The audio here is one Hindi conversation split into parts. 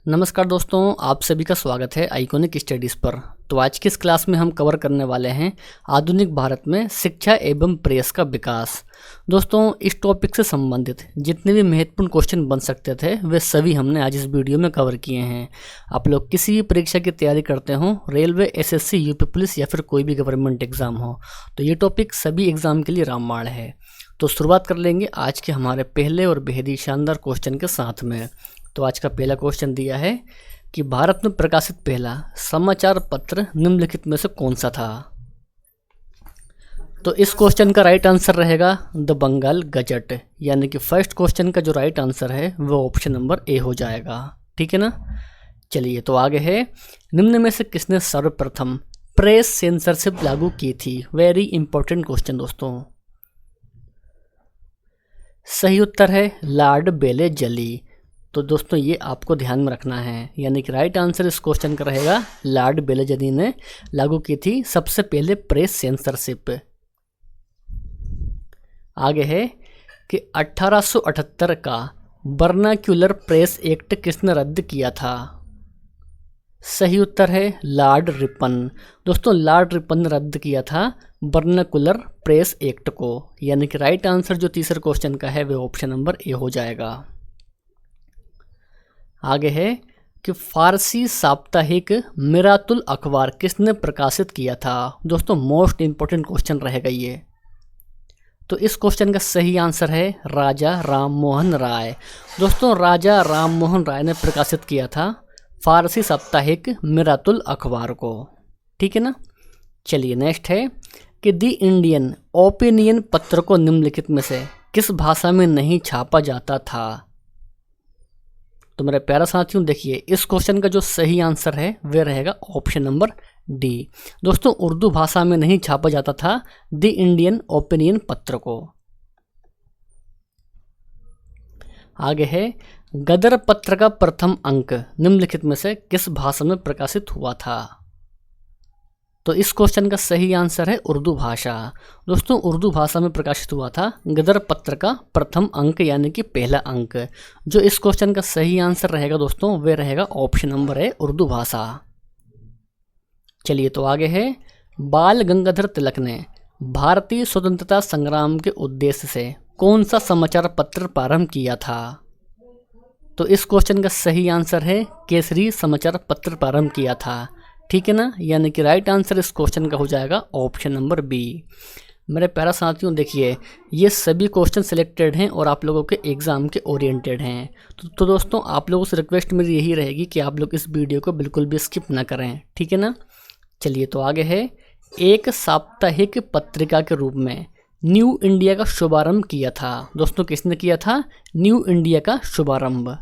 नमस्कार दोस्तों, आप सभी का स्वागत है आइकॉनिक स्टडीज़ पर। तो आज की इस क्लास में हम कवर करने वाले हैं आधुनिक भारत में शिक्षा एवं प्रेस का विकास। दोस्तों, इस टॉपिक से संबंधित जितने भी महत्वपूर्ण क्वेश्चन बन सकते थे वे सभी हमने आज इस वीडियो में कवर किए हैं। आप लोग किसी भी परीक्षा की तैयारी करते हो, रेलवे, एसएससी, यूपी पुलिस या फिर कोई भी गवर्नमेंट एग्जाम हो, तो ये टॉपिक सभी एग्जाम के लिए रामबाण है। तो शुरुआत कर लेंगे आज के हमारे पहले और बेहद ही शानदार क्वेश्चन के साथ में। तो आज का पहला क्वेश्चन दिया है कि भारत में प्रकाशित पहला समाचार पत्र निम्नलिखित में से कौन सा था। तो इस क्वेश्चन का राइट आंसर रहेगा द बंगाल गजट, यानी कि फर्स्ट क्वेश्चन का जो राइट आंसर है वो ऑप्शन नंबर ए हो जाएगा। ठीक है ना। चलिए तो आगे है, निम्न में से किसने सर्वप्रथम प्रेस सेंसरशिप लागू की थी। वेरी इंपॉर्टेंट क्वेश्चन दोस्तों। सही उत्तर है लॉर्ड बेलेजली। तो दोस्तों ये आपको ध्यान में रखना है, यानी कि राइट आंसर इस क्वेश्चन का रहेगा लॉर्ड बेलेजली ने लागू की थी सबसे पहले प्रेस सेंसरशिप। आगे है कि 1878 का वर्नाक्यूलर प्रेस एक्ट किसने रद्द किया था। सही उत्तर है लॉर्ड रिपन। दोस्तों लॉर्ड रिपन ने रद्द किया था वर्नाक्यूलर प्रेस एक्ट को, यानी कि राइट आंसर जो तीसरे क्वेश्चन का है वह ऑप्शन नंबर ए हो जाएगा। आगे है कि फारसी साप्ताहिक मिरातुल अखबार किसने प्रकाशित किया था। दोस्तों मोस्ट इंपॉर्टेंट क्वेश्चन रहेगा ये। तो इस क्वेश्चन का सही आंसर है राजा राममोहन राय। दोस्तों राजा राममोहन राय ने प्रकाशित किया था फारसी साप्ताहिक मिरातुल अखबार को। ठीक है ना। चलिए नेक्स्ट है कि द इंडियन ओपिनियन पत्र को निम्नलिखित में से किस भाषा में नहीं छापा जाता था। तो मेरे प्यारा साथियों देखिए, इस क्वेश्चन का जो सही आंसर है वह रहेगा ऑप्शन नंबर डी। दोस्तों उर्दू भाषा में नहीं छापा जाता था द इंडियन ओपिनियन पत्र को। आगे है, गदर पत्र का प्रथम अंक निम्नलिखित में से किस भाषा में प्रकाशित हुआ था। तो इस क्वेश्चन का सही आंसर है उर्दू भाषा। दोस्तों उर्दू भाषा में प्रकाशित हुआ था गदर पत्र का प्रथम अंक, यानी कि पहला अंक। जो इस क्वेश्चन का सही आंसर रहेगा दोस्तों वह रहेगा ऑप्शन नंबर है उर्दू भाषा। चलिए तो आगे है, बाल गंगाधर तिलक ने भारतीय स्वतंत्रता संग्राम के उद्देश्य से कौन सा समाचार पत्र प्रारंभ किया था। तो इस क्वेश्चन का सही आंसर है केसरी समाचार पत्र प्रारंभ किया था। ठीक है ना, यानी कि राइट आंसर इस क्वेश्चन का हो जाएगा ऑप्शन नंबर बी। मेरे प्यारा साथियों देखिए, ये सभी क्वेश्चन सिलेक्टेड हैं और आप लोगों के एग्ज़ाम के ओरिएंटेड हैं। तो दोस्तों आप लोगों से रिक्वेस्ट मेरी यही रहेगी कि आप लोग इस वीडियो को बिल्कुल भी स्किप ना करें। ठीक है ना। चलिए तो आगे है, एक साप्ताहिक पत्रिका के रूप में न्यू इंडिया का शुभारंभ किया था। दोस्तों किसने किया था न्यू इंडिया का शुभारंभ।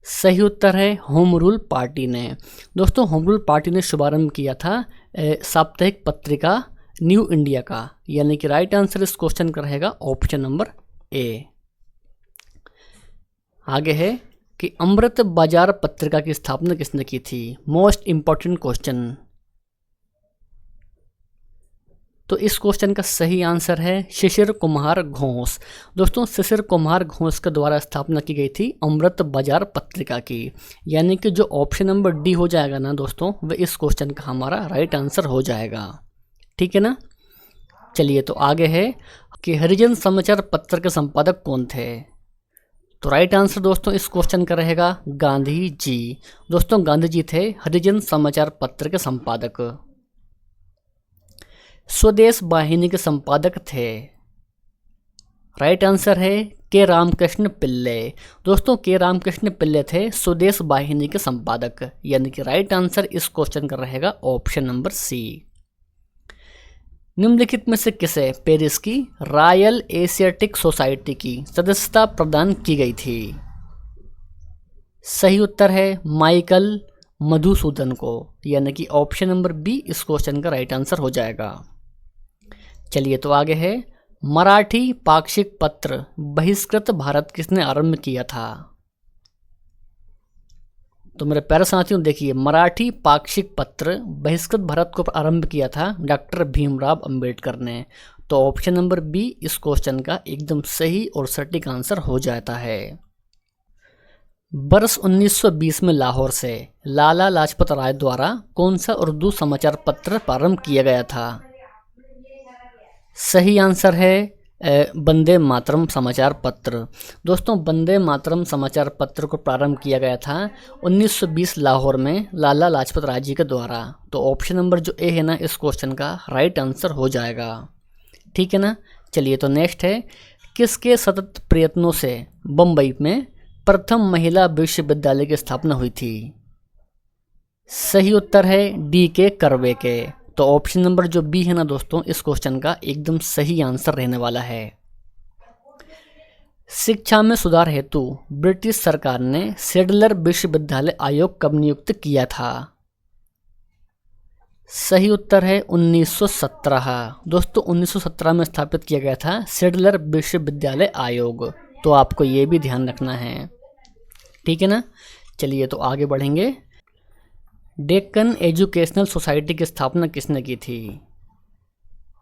सही उत्तर है होम रूल पार्टी ने। दोस्तों होम रूल पार्टी ने शुभारंभ किया था साप्ताहिक पत्रिका न्यू इंडिया का, यानी कि राइट आंसर इस क्वेश्चन का रहेगा ऑप्शन नंबर ए। आगे है कि अमृत बाजार पत्रिका की स्थापना किसने की थी। Most important question. तो इस क्वेश्चन का सही आंसर है शिशिर कुमार घोष। दोस्तों शिशिर कुमार घोष के द्वारा स्थापना की गई थी अमृत बाजार पत्रिका की, यानी कि जो ऑप्शन नंबर डी हो जाएगा ना दोस्तों वह इस क्वेश्चन का हमारा राइट आंसर हो जाएगा। ठीक है ना। चलिए तो आगे है कि हरिजन समाचार पत्र के संपादक कौन थे। तो राइट आंसर दोस्तों इस क्वेश्चन का रहेगा गांधी जी। दोस्तों गांधी जी थे हरिजन समाचार पत्र के संपादक। स्वदेश वाहिनी के संपादक थे। राइट आंसर है के रामकृष्ण पिल्ले। दोस्तों के रामकृष्ण पिल्ले थे स्वदेश वाहिनी के संपादक, यानी कि राइट आंसर इस क्वेश्चन का रहेगा ऑप्शन नंबर सी। निम्नलिखित में से किसे पेरिस की रॉयल एशियाटिक सोसाइटी की सदस्यता प्रदान की गई थी। सही उत्तर है माइकल मधुसूदन को, यानी कि ऑप्शन नंबर बी इस क्वेश्चन का राइट आंसर हो जाएगा। चलिए तो आगे है, मराठी पाक्षिक पत्र बहिष्कृत भारत किसने आरंभ किया था। तो मेरे प्यारे साथियों देखिए, मराठी पाक्षिक पत्र बहिष्कृत भारत को आरंभ किया था डॉक्टर भीमराव अंबेडकर ने। तो ऑप्शन नंबर बी इस क्वेश्चन का एकदम सही और सटीक आंसर हो जाता है। वर्ष 1920 में लाहौर से लाला लाजपत राय द्वारा कौन सा उर्दू समाचार पत्र प्रारंभ किया गया था? सही आंसर है वंदे मातरम समाचार पत्र। दोस्तों वंदे मातरम समाचार पत्र को प्रारंभ किया गया था 1920 लाहौर में लाला लाजपत राय जी के द्वारा। तो ऑप्शन नंबर जो ए है ना इस क्वेश्चन का राइट आंसर हो जाएगा। ठीक है ना। चलिए तो नेक्स्ट है, किसके सतत प्रयत्नों से बम्बई में प्रथम महिला विश्वविद्यालय की स्थापना हुई थी? सही उत्तर है डी के कर्वे के। तो ऑप्शन नंबर जो बी है ना दोस्तों इस क्वेश्चन का एकदम सही आंसर रहने वाला है। शिक्षा में सुधार हेतु ब्रिटिश सरकार ने सेडलर विश्वविद्यालय आयोग कब नियुक्त किया था? सही उत्तर है 1917। दोस्तों 1917 में स्थापित किया गया था सेडलर विश्वविद्यालय आयोग। तो आपको ये भी ध्यान रखना है। ठीक है ना। चलिए तो आगे बढ़ेंगे। डेक्कन एजुकेशनल सोसाइटी की स्थापना किसने की थी?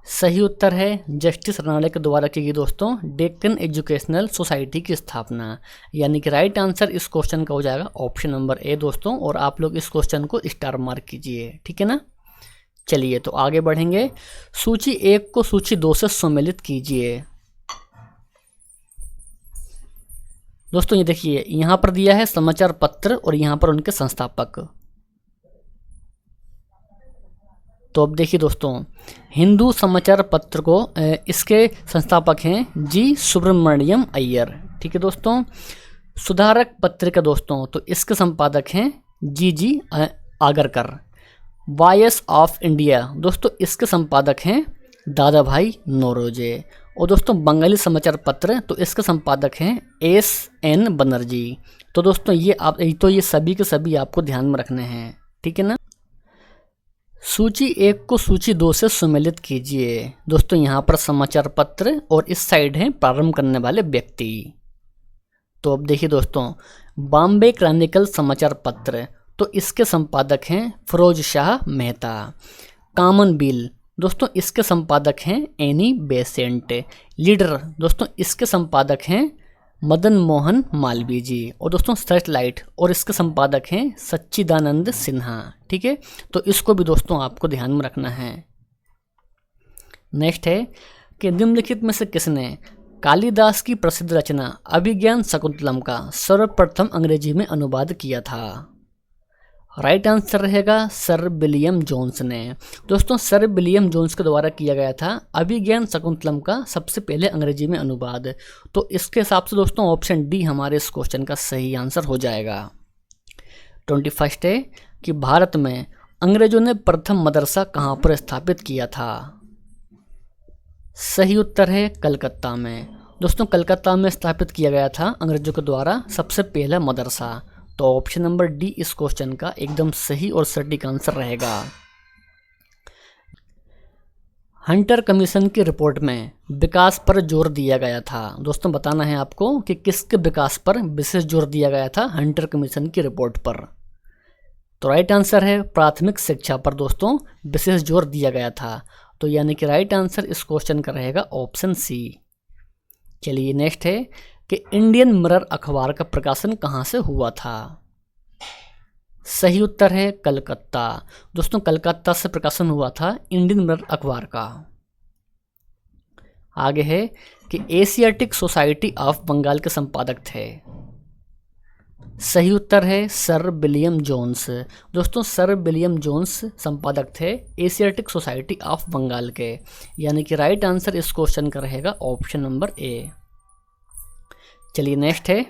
सही उत्तर है जस्टिस राणे के द्वारा की गई दोस्तों डेक्कन एजुकेशनल सोसाइटी की स्थापना। यानी कि राइट आंसर इस क्वेश्चन का हो जाएगा ऑप्शन नंबर ए दोस्तों। और आप लोग इस क्वेश्चन को स्टार मार्क कीजिए। ठीक है ना। चलिए तो आगे बढ़ेंगे। सूची 1 को सूची 2 से सम्मिलित कीजिए। दोस्तों ये देखिए यहाँ पर दिया है समाचार पत्र और यहाँ पर उनके संस्थापक। तो अब देखिए दोस्तों हिंदू समाचार पत्र को इसके संस्थापक हैं जी सुब्रमण्यम अय्यर। ठीक है दोस्तों। सुधारक पत्रिका दोस्तों तो इसके संपादक हैं जी आगरकर। वॉइस ऑफ इंडिया दोस्तों इसके संपादक हैं दादा भाई नौरोजे। और दोस्तों बंगाली समाचार पत्र तो इसके संपादक हैं SN बनर्जी। तो दोस्तों ये सभी के सभी आपको ध्यान में रखने हैं। ठीक है ना। सूची 1 को सूची 2 से सम्मिलित कीजिए। दोस्तों यहाँ पर समाचार पत्र और इस साइड है प्रारंभ करने वाले व्यक्ति। तो अब देखिए दोस्तों बॉम्बे क्रॉनिकल समाचार पत्र तो इसके संपादक हैं फिरोज शाह मेहता। कॉमन बिल दोस्तों इसके संपादक हैं एनी बेसेंट। लीडर दोस्तों इसके संपादक हैं मदन मोहन मालवीय जी। और दोस्तों सर्च लाइट और इसके संपादक हैं सच्चिदानंद सिन्हा। ठीक है। तो इसको भी दोस्तों आपको ध्यान में रखना है। नेक्स्ट है कि निम्नलिखित में से किसने कालिदास की प्रसिद्ध रचना अभिज्ञान शकुंतलम का सर्वप्रथम अंग्रेजी में अनुवाद किया था? राइट आंसर रहेगा सर विलियम जोन्स ने। दोस्तों सर विलियम जोन्स के द्वारा किया गया था अभिज्ञान शकुंतलम का सबसे पहले अंग्रेजी में अनुवाद। तो इसके हिसाब से दोस्तों ऑप्शन डी हमारे इस क्वेश्चन का सही आंसर हो जाएगा। 21 है कि भारत में अंग्रेजों ने प्रथम मदरसा कहाँ पर स्थापित किया था? सही उत्तर है कलकत्ता में। दोस्तों कलकत्ता में स्थापित किया गया था अंग्रेजों के द्वारा सबसे पहला मदरसा। तो ऑप्शन नंबर डी इस क्वेश्चन का एकदम सही और सटीक आंसर रहेगा। हंटर कमीशन की रिपोर्ट में विकास पर जोर दिया गया था। दोस्तों बताना है आपको कि किसके विकास पर विशेष जोर दिया गया था हंटर कमीशन की रिपोर्ट पर। तो राइट आंसर है प्राथमिक शिक्षा पर दोस्तों विशेष जोर दिया गया था। तो यानी कि राइट आंसर इस क्वेश्चन का रहेगा ऑप्शन सी। चलिए नेक्स्ट है कि इंडियन मिरर अखबार का प्रकाशन कहाँ से हुआ था? सही उत्तर है कलकत्ता। दोस्तों कलकत्ता से प्रकाशन हुआ था इंडियन मिरर अखबार का। आगे है कि एशियाटिक सोसाइटी ऑफ बंगाल के संपादक थे। सही उत्तर है सर विलियम जोन्स। दोस्तों सर विलियम जोन्स संपादक थे एशियाटिक सोसाइटी ऑफ बंगाल के। यानी कि राइट आंसर इस क्वेश्चन का रहेगा ऑप्शन नंबर ए। चलिए नेक्स्ट है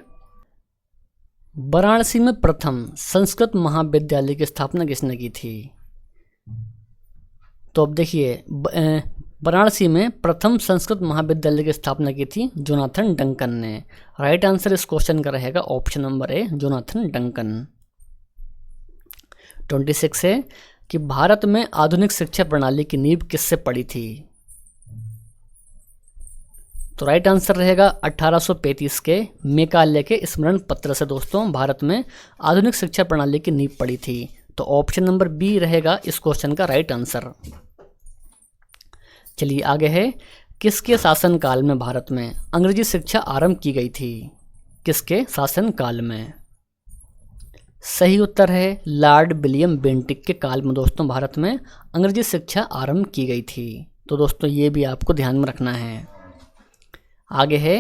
वाराणसी में प्रथम संस्कृत महाविद्यालय की स्थापना किसने की थी? तो अब देखिए वाराणसी में प्रथम संस्कृत महाविद्यालय की स्थापना की थी जोनाथन डंकन ने। राइट आंसर इस क्वेश्चन का रहेगा ऑप्शन नंबर ए जोनाथन डंकन। 26 है कि भारत में आधुनिक शिक्षा प्रणाली की नींव किससे पड़ी थी? तो राइट आंसर रहेगा 1835 के मेकाले के स्मरण पत्र से दोस्तों भारत में आधुनिक शिक्षा प्रणाली की नींव पड़ी थी। तो ऑप्शन नंबर बी रहेगा इस क्वेश्चन का राइट आंसर। चलिए आगे है किसके शासनकाल में भारत में अंग्रेजी शिक्षा आरंभ की गई थी? किसके शासनकाल में? सही उत्तर है लॉर्ड विलियम बेंटिक के काल में दोस्तों भारत में अंग्रेजी शिक्षा आरंभ की गई थी। तो दोस्तों ये भी आपको ध्यान में रखना है। आगे है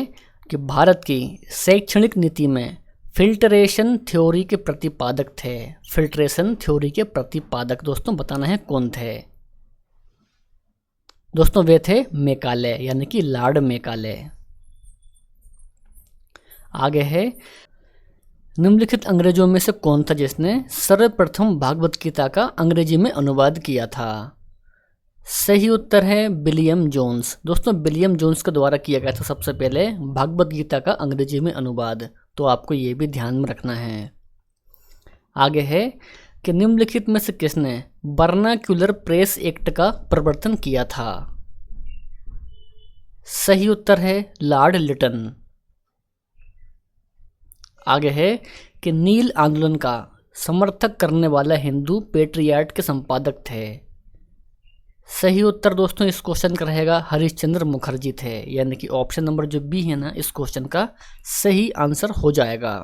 कि भारत की शैक्षणिक नीति में फिल्टरेशन थ्योरी के प्रतिपादक थे। फिल्ट्रेशन थ्योरी के प्रतिपादक दोस्तों बताना है कौन थे। दोस्तों वे थे मैकाले यानी कि लॉर्ड मैकाले। आगे है निम्नलिखित अंग्रेजों में से कौन था जिसने सर्वप्रथम भागवत गीता का अंग्रेजी में अनुवाद किया था। सही उत्तर है विलियम जोन्स। दोस्तों विलियम जोन्स के द्वारा किया गया था सबसे पहले भागवत गीता का अंग्रेजी में अनुवाद। तो आपको ये भी ध्यान में रखना है। आगे है कि निम्नलिखित में से किसने वर्नाक्युलर प्रेस एक्ट का प्रवर्तन किया था। सही उत्तर है लॉर्ड लिटन। आगे है कि नील आंदोलन का समर्थक करने वाला हिंदू पेट्रियाट के संपादक थे। सही उत्तर दोस्तों इस क्वेश्चन का रहेगा हरिश्चंद्र मुखर्जी थे, यानी कि ऑप्शन नंबर जो बी है ना इस क्वेश्चन का सही आंसर हो जाएगा।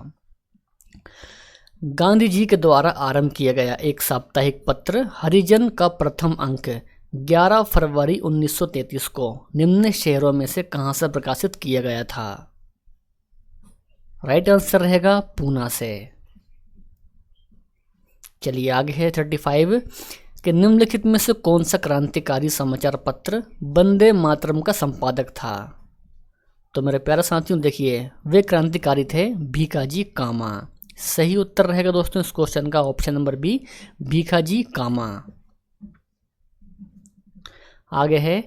गांधी जी के द्वारा आरंभ किया गया एक साप्ताहिक पत्र हरिजन का प्रथम अंक 11 फरवरी 1933 को निम्न शहरों में से कहां से प्रकाशित किया गया था। राइट आंसर रहेगा पूना से। चलिए आगे है 35 कि निम्नलिखित में से कौन सा क्रांतिकारी समाचार पत्र वंदे मातरम का संपादक था। तो मेरे प्यारे साथियों देखिए वे क्रांतिकारी थे भीखाजी कामा। सही उत्तर रहेगा दोस्तों इस क्वेश्चन का ऑप्शन नंबर बी भीखाजी कामा। आगे है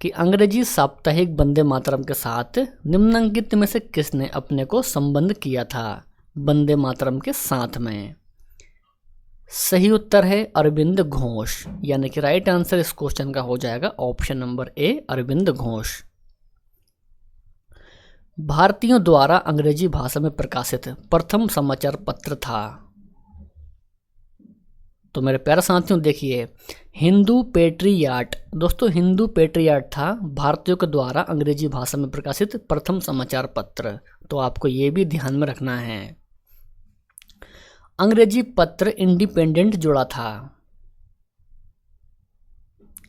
कि अंग्रेजी साप्ताहिक वंदे मातरम के साथ निम्नलिखित में से किसने अपने को संबंध किया था वंदे मातरम के साथ में। सही उत्तर है अरविंद घोष, यानी कि राइट आंसर इस क्वेश्चन का हो जाएगा option number A Arvind Ghosh. भारतीयों द्वारा अंग्रेजी भाषा में प्रकाशित प्रथम समाचार पत्र था। तो मेरे प्यारे साथियों देखिए हिंदू पेट्रियाट। दोस्तों हिंदू पेट्रियाट था भारतीयों के द्वारा अंग्रेजी भाषा में प्रकाशित प्रथम समाचार पत्र। तो आपको ये भी ध्यान में रखना है। अंग्रेजी पत्र इंडिपेंडेंट जुड़ा था।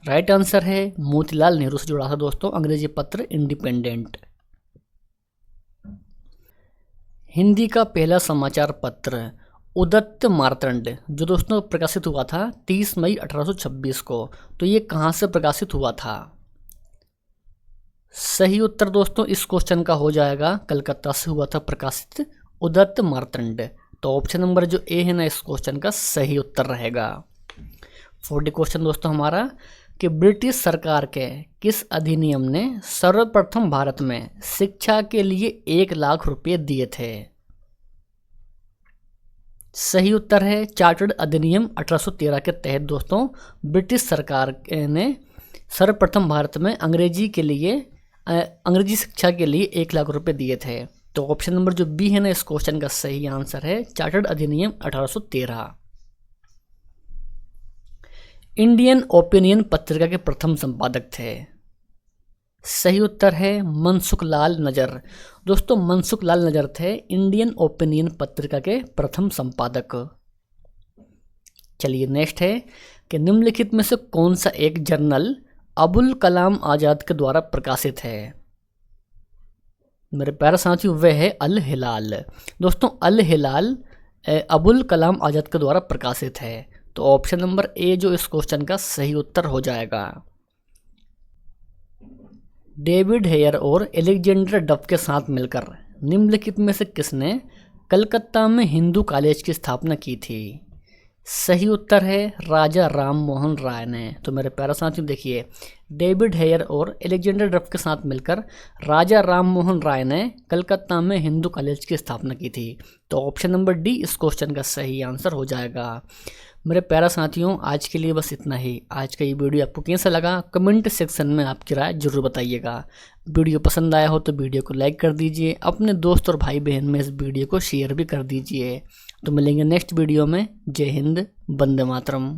राइट आंसर है मोतीलाल नेहरू से जुड़ा था दोस्तों अंग्रेजी पत्र इंडिपेंडेंट। हिंदी का पहला समाचार पत्र उदत्त मार्तंड जो दोस्तों प्रकाशित हुआ था 30 मई 1826 को। तो ये कहाँ से प्रकाशित हुआ था। सही उत्तर दोस्तों इस क्वेश्चन का हो जाएगा कलकत्ता से हुआ था प्रकाशित उदत्त मार्तंड। तो ऑप्शन नंबर जो ए है ना इस क्वेश्चन का सही उत्तर रहेगा। 40 क्वेश्चन दोस्तों हमारा कि ब्रिटिश सरकार के किस अधिनियम ने सर्वप्रथम भारत में शिक्षा के लिए 1 लाख रुपए दिए थे। सही उत्तर है चार्टर्ड अधिनियम 1813 के तहत दोस्तों ब्रिटिश सरकार ने सर्वप्रथम भारत में अंग्रेजी शिक्षा के लिए 1 लाख रुपए दिए थे। तो ऑप्शन नंबर जो बी है ना इस क्वेश्चन का सही आंसर है चार्टर्ड अधिनियम 1813। इंडियन ओपिनियन पत्रिका के प्रथम संपादक थे। सही उत्तर है मनसुख लाल नजर। दोस्तों मनसुख लाल नजर थे इंडियन ओपिनियन पत्रिका के प्रथम संपादक। चलिए नेक्स्ट है कि निम्नलिखित में से कौन सा एक जर्नल अबुल कलाम आजाद के द्वारा प्रकाशित है। मेरे प्यारे साथियों वह है अल हिलाल। दोस्तों अल हिलाल अबुल कलाम आजाद के द्वारा प्रकाशित है। तो ऑप्शन नंबर ए जो इस क्वेश्चन का सही उत्तर हो जाएगा। डेविड हेयर और एलेक्जेंडर डफ के साथ मिलकर निम्नलिखित में से किसने कलकत्ता में हिंदू कॉलेज की स्थापना की थी। सही उत्तर है राजा राम मोहन राय ने। तो मेरे प्यारे साथियों देखिए डेविड हेयर और एलेक्जेंडर डफ के साथ मिलकर राजा राम मोहन राय ने कलकत्ता में हिंदू कॉलेज की स्थापना की थी। तो ऑप्शन नंबर डी इस क्वेश्चन का सही आंसर हो जाएगा। मेरे प्यारा साथियों आज के लिए बस इतना ही। आज का ये वीडियो आपको कैसा लगा कमेंट सेक्शन में आपकी राय जरूर बताइएगा। वीडियो पसंद आया हो तो वीडियो को लाइक कर दीजिए, अपने दोस्त और भाई बहन में इस वीडियो को शेयर भी कर दीजिए। तो मिलेंगे नेक्स्ट वीडियो में। जय हिंद, वंदे मातरम।